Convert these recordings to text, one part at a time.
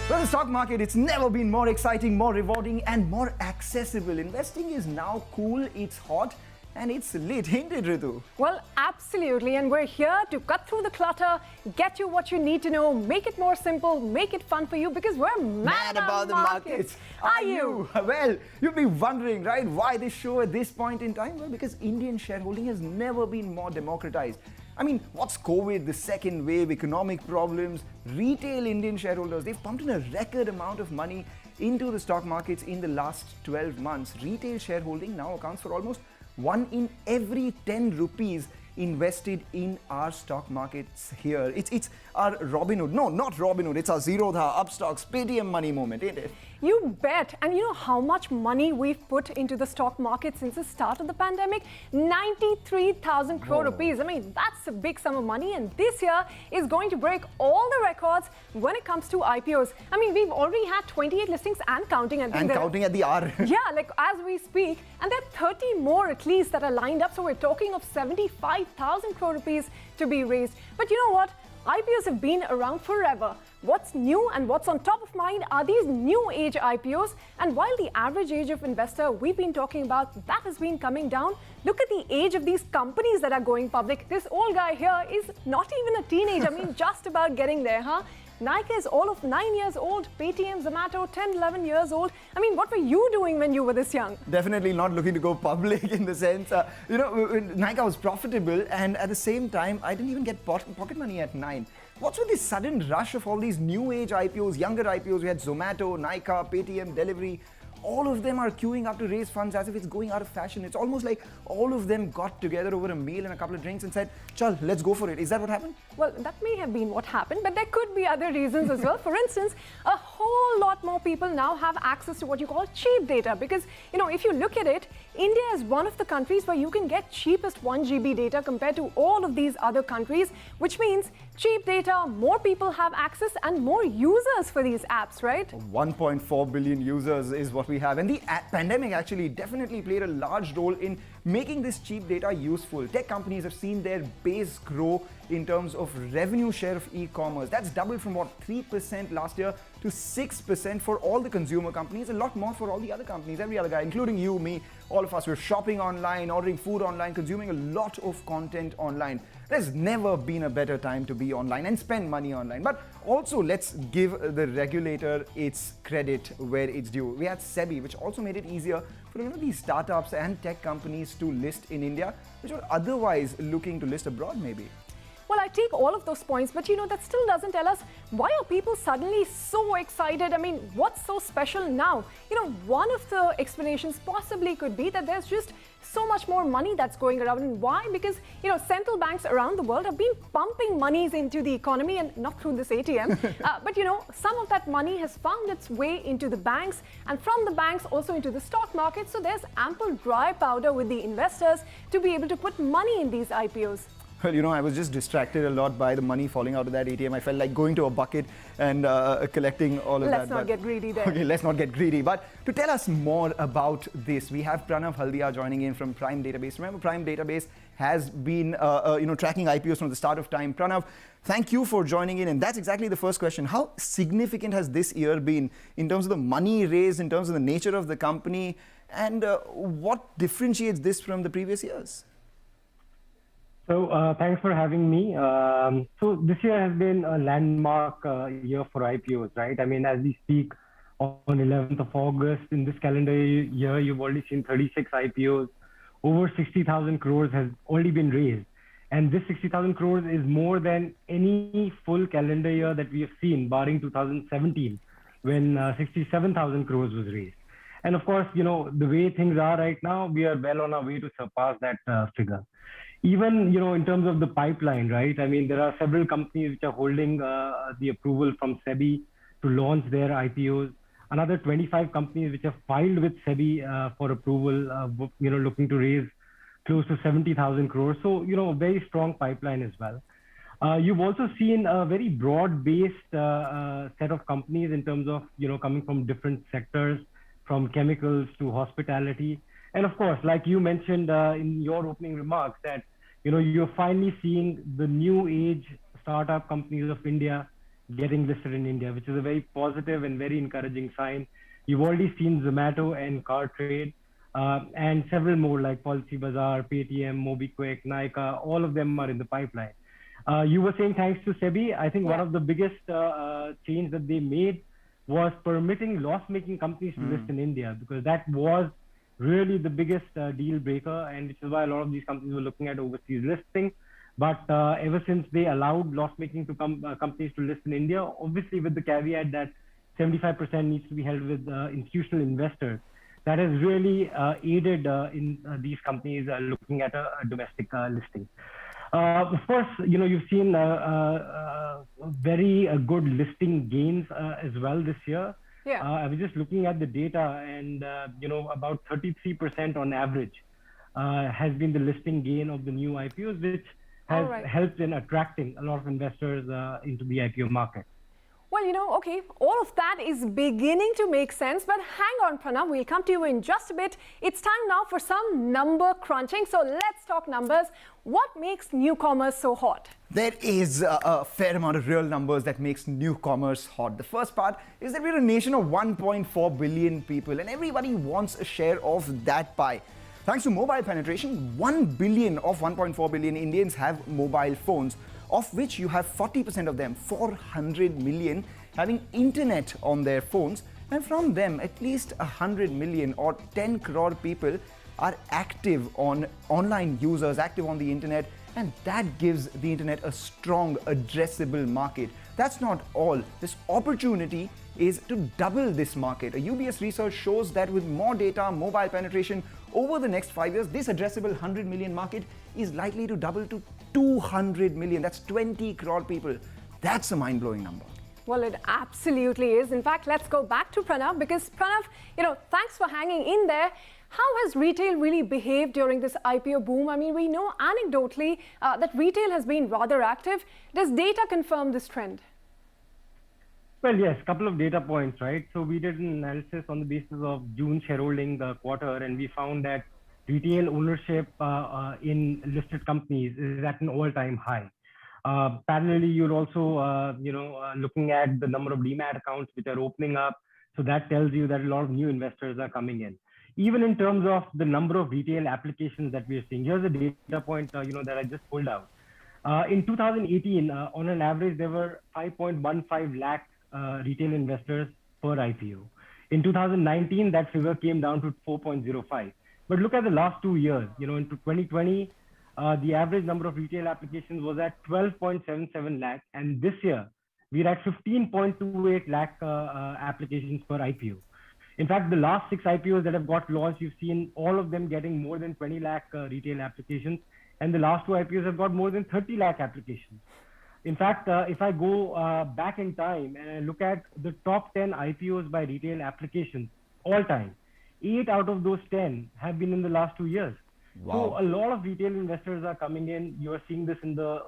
Well, the stock market, it's never been more exciting, more rewarding, and more accessible. Investing is now cool, it's hot, and it's lit, ain't it, Ritu? Well, absolutely. And we're here to cut through the clutter, get you what you need to know, make it more simple, make it fun for you, because we're mad about the markets. Are you? Well, you'll be wondering, right, why this show at this point in time? Well, because Indian shareholding has never been more democratized. I mean, what's COVID, the second wave, economic problems, retail Indian shareholders, they've pumped in a record amount of money into the stock markets in the last 12 months. Retail shareholding now accounts for almost 1 in every 10 rupees invested in our stock markets here. It's our Robinhood. No, not Robinhood. It's our Zerodha, Upstocks, Paytm money moment, ain't it? You bet. And you know how much money we've put into the stock market since the start of the pandemic? 93,000 crore rupees. I mean, that's a big sum of money. And this year is going to break all the records when it comes to IPOs. I mean, we've already had 28 listings and counting. And counting at the hour. Yeah, like as we speak. And there are 30 more at least that are lined up. So we're talking of 75,000 crore rupees to be raised. But you know what? IPOs have been around forever. What's new and what's on top of mind are these new age IPOs. And while the average age of investor we've been talking about, that has been coming down, look at the age of these companies that are going public. This old guy here is not even a teenager. I mean, just about getting there, huh? Nike is all of 9 years old, Paytm, Zomato, 10, 11 years old. I mean, what were you doing when you were this young? Definitely not looking to go public in the sense, Nike was profitable, and at the same time, I didn't even get pocket money at 9. What's with this sudden rush of all these new age IPOs, younger IPOs? We had Zomato, Nike, Paytm, Delivery. All of them are queuing up to raise funds as if it's going out of fashion. It's almost like all of them got together over a meal and a couple of drinks and said, "Chal, let's go for it." Is that what happened? Well, that may have been what happened, but there could be other reasons as well. For instance, a whole lot more people now have access to what you call cheap data because, you know, if you look at it, India is one of the countries where you can get cheapest 1 GB data compared to all of these other countries, which means cheap data, more people have access and more users for these apps, right? 1.4 billion users is what we have. And the pandemic actually definitely played a large role in making this cheap data useful. Tech companies have seen their base grow in terms of revenue share of e-commerce. That's doubled from what, 3% last year to 6% for all the consumer companies, a lot more for all the other companies, every other guy, including you, me, all of us. We're shopping online, ordering food online, consuming a lot of content online. There's never been a better time to be online and spend money online. But also, let's give the regulator its credit where it's due. We had SEBI, which also made it easier for these startups and tech companies to list in India, which were otherwise looking to list abroad maybe. Well, I take all of those points, but you know, that still doesn't tell us why are people suddenly so excited? I mean, what's so special now? You know, one of the explanations possibly could be that there's just so much more money that's going around. And why? Because, you know, central banks around the world have been pumping monies into the economy and not through this ATM. But, you know, some of that money has found its way into the banks and from the banks also into the stock market. So there's ample dry powder with the investors to be able to put money in these IPOs. Well, you know, I was just distracted a lot by the money falling out of that ATM. I felt like going to a bucket and collecting all of that. Let's not get greedy there. Okay, let's not get greedy. But to tell us more about this, we have Pranav Haldia joining in from Prime Database. Remember, Prime Database has been, tracking IPOs from the start of time. Pranav, thank you for joining in. And that's exactly the first question. How significant has this year been in terms of the money raised, in terms of the nature of the company, and what differentiates this from the previous years? So thanks for having me. So this year has been a landmark year for IPOs, right? I mean, as we speak on 11th of August, in this calendar year, you've already seen 36 IPOs. Over 60,000 crores has already been raised. And this 60,000 crores is more than any full calendar year that we have seen, barring 2017, when 67,000 crores was raised. And of course, you know, the way things are right now, we are well on our way to surpass that figure. Even, you know, in terms of the pipeline, right? I mean, there are several companies which are holding the approval from SEBI to launch their IPOs. Another 25 companies which have filed with SEBI for approval, looking to raise close to 70,000 crores. So, you know, a very strong pipeline as well. You've also seen a very broad-based set of companies in terms of, you know, coming from different sectors, from chemicals to hospitality. And of course, like you mentioned in your opening remarks, that, you know, you're finally seeing the new age startup companies of India getting listed in India, which is a very positive and very encouraging sign. You've already seen Zomato and CarTrade, and several more like Policybazaar, Paytm, MobiKwik, Nykaa, all of them are in the pipeline. You were saying thanks to SEBI. I think one of the biggest change that they made was permitting loss-making companies to list in India, because that was really the biggest deal breaker, and which is why a lot of these companies were looking at overseas listing. But ever since they allowed loss-making to companies to list in India, obviously with the caveat that 75% needs to be held with institutional investors, that has really aided in these companies looking at a domestic listing. Of course, you've seen very good listing gains as well this year. Yeah. I was just looking at the data, and about 33% on average has been the listing gain of the new IPOs, which has helped in attracting a lot of investors into the IPO market. Well, okay, all of that is beginning to make sense, but hang on, Pranav, we'll come to you in just a bit. It's time now for some number crunching. So let's talk numbers. What makes new commerce so hot? There is a fair amount of real numbers that makes new commerce hot. The first part is that we're a nation of 1.4 billion people, and everybody wants a share of that pie. Thanks to mobile penetration, 1 billion of 1.4 billion Indians have mobile phones, of which you have 40% of them, 400 million, having internet on their phones. And from them, at least 100 million or 10 crore people are active online users, active on the internet, and that gives the internet a strong addressable market. That's not all. This opportunity is to double this market. A UBS research shows that with more data, mobile penetration, over the next 5 years, this addressable 100 million market is likely to double to 200 million. That's 20 crore people. That's a mind-blowing number. Well, it absolutely is. In fact, let's go back to Pranav, because Pranav, thanks for hanging in there. How has retail really behaved during this IPO boom? I mean, we know anecdotally that retail has been rather active. Does data confirm this trend? Well, yes, a couple of data points, right? So we did an analysis on the basis of June shareholding the quarter, and we found that retail ownership in listed companies is at an all-time high. Parallelly, you're also, looking at the number of demat accounts which are opening up. So that tells you that a lot of new investors are coming in. Even in terms of the number of retail applications that we are seeing, here's a data point, that I just pulled out. In 2018, on an average, there were 5.15 lakh retail investors per IPO. In 2019, that figure came down to 4.05. But look at the last 2 years. Into 2020, the average number of retail applications was at 12.77 lakh, and this year we're at 15.28 lakh applications per IPO. In fact, the last 6 IPOs that have got launched, you've seen all of them getting more than 20 lakh retail applications, and the last 2 IPOs have got more than 30 lakh applications. In fact, if I go back in time and I look at the top 10 IPOs by retail applications all time, 8 out of those 10 have been in the last 2 years. Wow. So a lot of retail investors are coming in. You are seeing this in the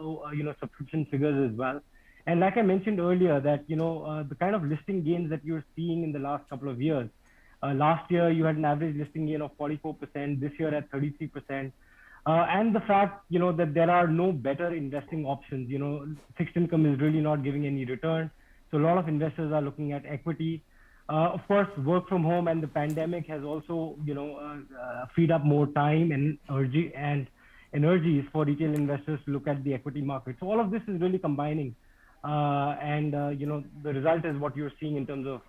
subscription figures as well. And like I mentioned earlier, that the kind of listing gains that you're seeing in the last couple of years. Last year you had an average listing gain of 44%. This year at 33%. And the fact that there are no better investing options. Fixed income is really not giving any return. So a lot of investors are looking at equity. Of course, work from home and the pandemic has also, freed up more time and energies for retail investors to look at the equity market. So all of this is really combining, and the result is what you're seeing in terms of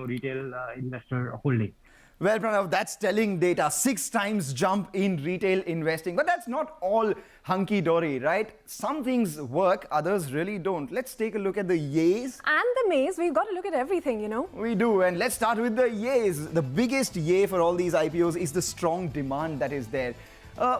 retail investor holding. Well, Pranav, that's telling data. 6 times jump in retail investing. But that's not all hunky-dory, right? Some things work, others really don't. Let's take a look at the yays. And the mays. We've got to look at everything, We do. And let's start with the yays. The biggest yay for all these IPOs is the strong demand that is there.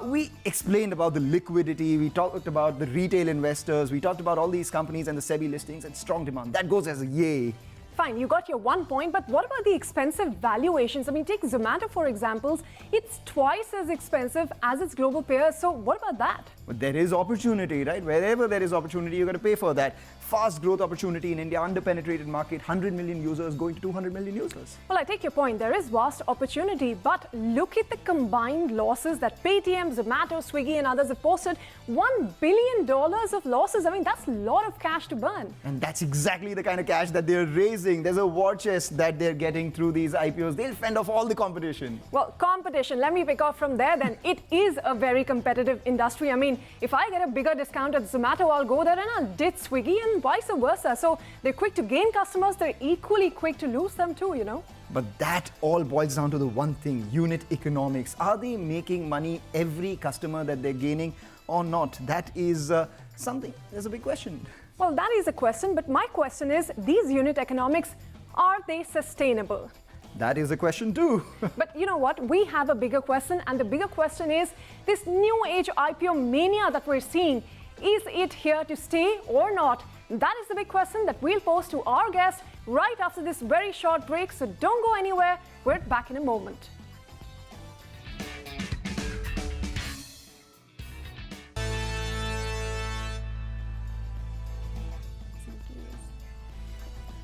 We explained about the liquidity. We talked about the retail investors. We talked about all these companies and the SEBI listings and strong demand. That goes as a yay. Fine, you got your 1 point, but what about the expensive valuations? I mean, take Zomato, for example. It's twice as expensive as its global peers. So what about that? But there is opportunity, right? Wherever there is opportunity, you're going to pay for that. Fast growth opportunity in India, under-penetrated market, 100 million users going to 200 million users. Well, I take your point. There is vast opportunity, but look at the combined losses that Paytm, Zomato, Swiggy and others have posted. $1 billion of losses. I mean, that's a lot of cash to burn. And that's exactly the kind of cash that they're raising. There's a war chest that they're getting through these IPOs. They'll fend off all the competition. Well, competition, let me pick off from there then. It is a very competitive industry. I mean, if I get a bigger discount at Zomato, I'll go there and I'll ditch Swiggy and vice versa. So they're quick to gain customers. They're equally quick to lose them too, you know. But that all boils down to the one thing, unit economics. Are they making money every customer that they're gaining or not? That is something, there's a big question. Well, that is a question, but my question is, these unit economics, are they sustainable? That is a question too. But you know what? We have a bigger question, and the bigger question is, this new age IPO mania that we're seeing, is it here to stay or not? That is the big question that we'll pose to our guest right after this very short break. So don't go anywhere. We're back in a moment.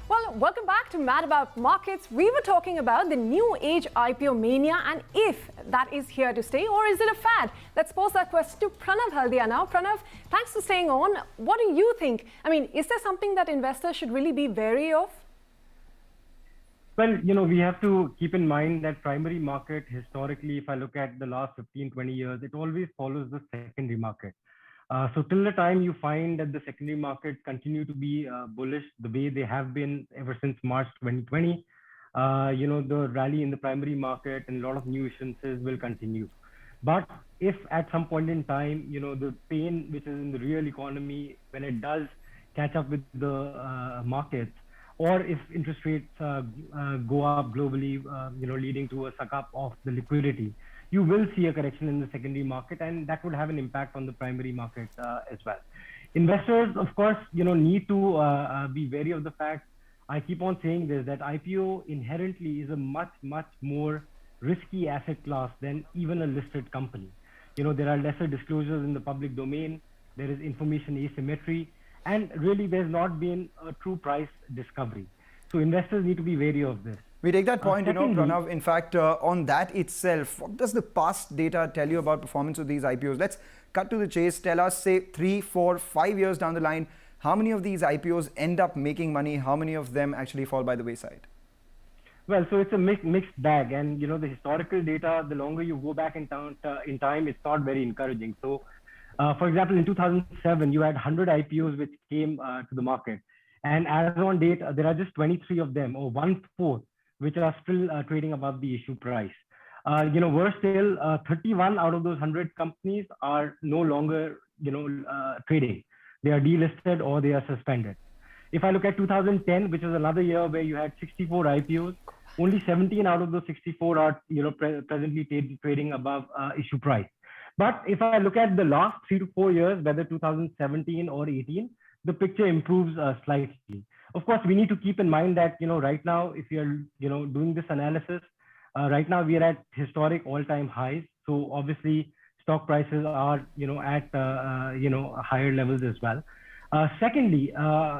Well, welcome back to Mad About Markets. We were talking about the new age IPO mania and if that is here to stay or is it a fad? Let's pose that question to Pranav Haldia now. Pranav, thanks for staying on. What do you think? I mean, is there something that investors should really be wary of? Well, you know, we have to keep in mind that primary market, historically, if I look at the last 15, 20 years, it always follows the secondary market. So till the time you find that the secondary markets continue to be bullish the way they have been ever since March 2020, you know, the rally in the primary market and a lot of new issuances will continue. But if at some point in time, you know, the pain which is in the real economy, when it does catch up with the markets, or if interest rates go up globally, you know, leading to a suck up of the liquidity, you will see a correction in the secondary market, and that would have an impact on the primary market as well. Investors, of course, you know, need to be wary of the fact, I keep on saying this, that IPO inherently is a much, much more risky asset class than even a listed company. You know, there are lesser disclosures in the public domain, there is information asymmetry, and really there's not been a true price discovery. So investors need to be wary of this. We take that point, you know, Pranav. In fact, on that itself, what does the past data tell you about performance of these IPOs? Let's cut to the chase. Tell us, say, 3, 4, 5 years down the line, how many of these IPOs end up making money? How many of them actually fall by the wayside? Well, so it's a mixed bag. And, you know, the historical data, the longer you go back in time, it's not very encouraging. So, for example, in 2007, you had 100 IPOs which came to the market. And as on date, there are just 23 of them, or 1/4, which are still trading above the issue price. You know, worse still, 31 out of those 100 companies are no longer, you know, trading. They are delisted or they are suspended. If I look at 2010, which is another year where you had 64 IPOs, only 17 out of those 64 are, you know, presently trading above issue price. But if I look at the last 3 to 4 years, whether 2017 or 18, the picture improves slightly. Of course, we need to keep in mind that, you know, right now, if you're, you know, doing this analysis, right now we are at historic all-time highs. So obviously, stock prices are, you know, at, you know, higher levels as well. Secondly,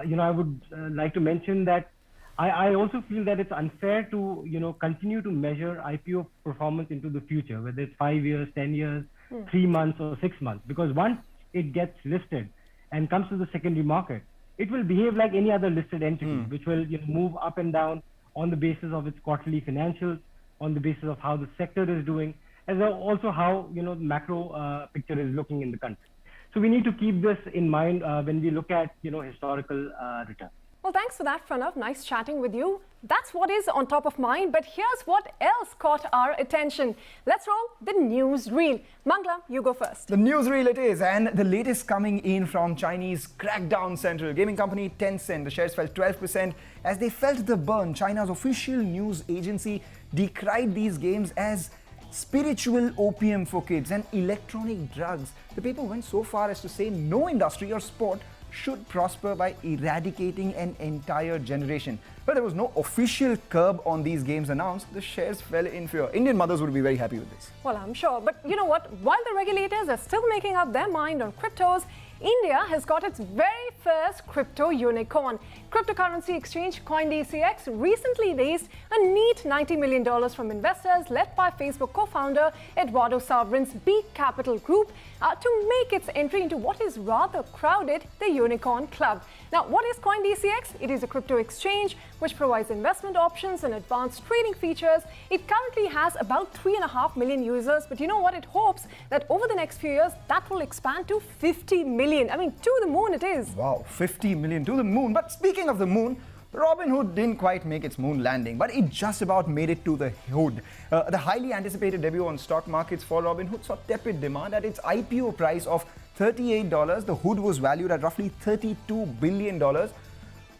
you know, I would like to mention that I also feel that it's unfair to, you know, continue to measure IPO performance into the future, whether it's 5 years, 10 years, 3 months or 6 months, because once it gets listed and comes to the secondary market, it will behave like any other listed entity, which will, you know, move up and down on the basis of its quarterly financials, on the basis of how the sector is doing, as also how, you know, the macro picture is looking in the country. So we need to keep this in mind when we look at, you know, historical returns. Well, thanks for that, Pranav. Nice chatting with you. That's what is on top of mind. But here's what else caught our attention. Let's roll the newsreel. Mangla, you go first. The newsreel it is, and the latest coming in from Chinese crackdown central gaming company Tencent. The shares fell 12% as they felt the burn. China's official news agency decried these games as spiritual opium for kids and electronic drugs. The paper went so far as to say no industry or sport should prosper by eradicating an entire generation. But there was no official curb on these games announced. The shares fell in fear. Indian mothers would be very happy with this. Well, I'm sure. But you know what? While the regulators are still making up their mind on cryptos, India has got its very first crypto unicorn. Cryptocurrency exchange CoinDCX recently raised a neat $90 million from investors led by Facebook co-founder Eduardo Saverin's Beak Capital Group to make its entry into what is rather crowded, the Unicorn Club. Now, what is CoinDCX? It is a crypto exchange which provides investment options and advanced trading features. It currently has about 3.5 million users, but you know what? It hopes that over the next few years, that will expand to 50 million. I mean, to the moon it is. Wow, 50 million to the moon. But speaking of the moon, Robinhood didn't quite make its moon landing, but it just about made it to the hood. The highly anticipated debut on stock markets for Robinhood saw tepid demand at its IPO price of $38. The hood was valued at roughly $32 billion.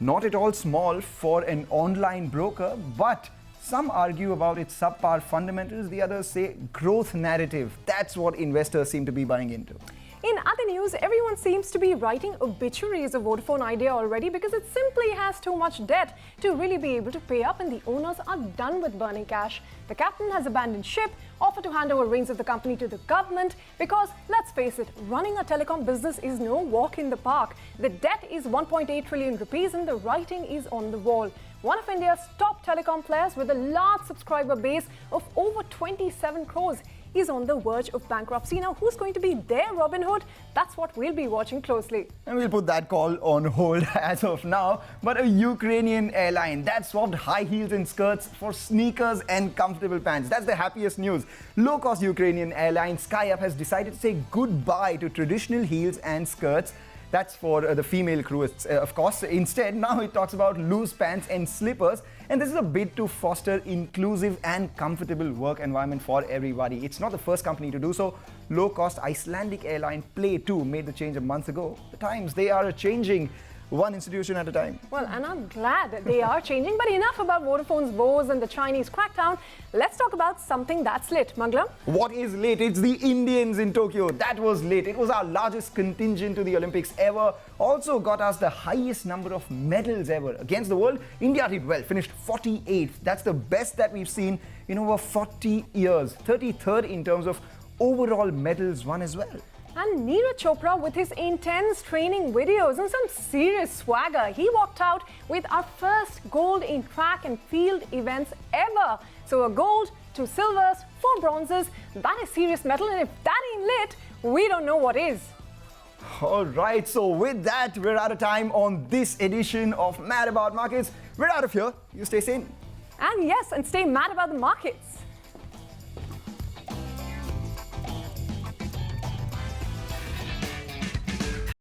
Not at all small for an online broker, but some argue about its subpar fundamentals. The others say growth narrative. That's what investors seem to be buying into. In other news, everyone seems to be writing obituaries of Vodafone Idea already because it simply has too much debt to really be able to pay up, and the owners are done with burning cash. The captain has abandoned ship, offered to hand over reins of the company to the government because, let's face it, running a telecom business is no walk in the park. The debt is 1.8 trillion rupees and the writing is on the wall. One of India's top telecom players with a large subscriber base of over 27 crores is on the verge of bankruptcy. Now, who's going to be their Robinhood? That's what we'll be watching closely. And we'll put that call on hold as of now. But a Ukrainian airline that swapped high heels and skirts for sneakers and comfortable pants. That's the happiest news. Low-cost Ukrainian airline SkyUp has decided to say goodbye to traditional heels and skirts. That's for the female crew, of course. Instead, now it talks about loose pants and slippers. And this is a bid to foster inclusive and comfortable work environment for everybody. It's not the first company to do so. Low-cost Icelandic airline Play2 made the change a month ago. The times, they are changing, one institution at a time. Well, and I'm glad that they are changing. But enough about Vodafone's woes and the Chinese crackdown. Let's talk about something that's lit. Manglam? What is lit? It's the Indians in Tokyo. That was lit. It was our largest contingent to the Olympics ever. Also got us the highest number of medals ever. Against the world, India did well, finished 48th. That's the best that we've seen in over 40 years. 33rd in terms of overall medals won as well. And Neeraj Chopra, with his intense training videos and some serious swagger, he walked out with our first gold in track and field events ever. So a gold, 2 silvers, 4 bronzes, that is serious medal, and if that ain't lit, we don't know what is. All right, so with that, we're out of time on this edition of Mad About Markets. We're out of here. You stay sane. And yes, and stay mad about the markets.